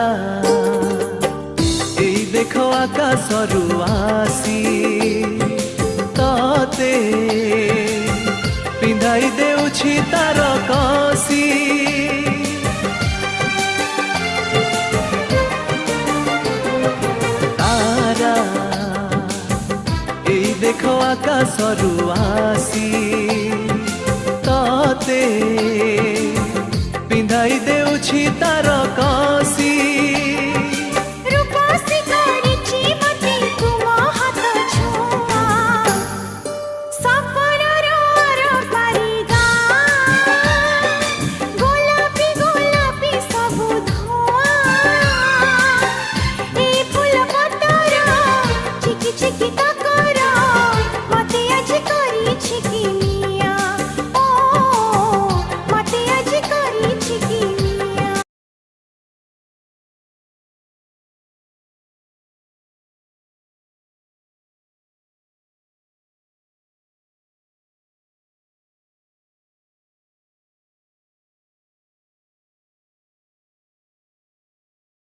तारा एई देखो आकाशरू आसी तते पिंधाई देउछि तार कसी तारा एई देखो आकाशरू आसी तते पिंधाई देउछि तार कसी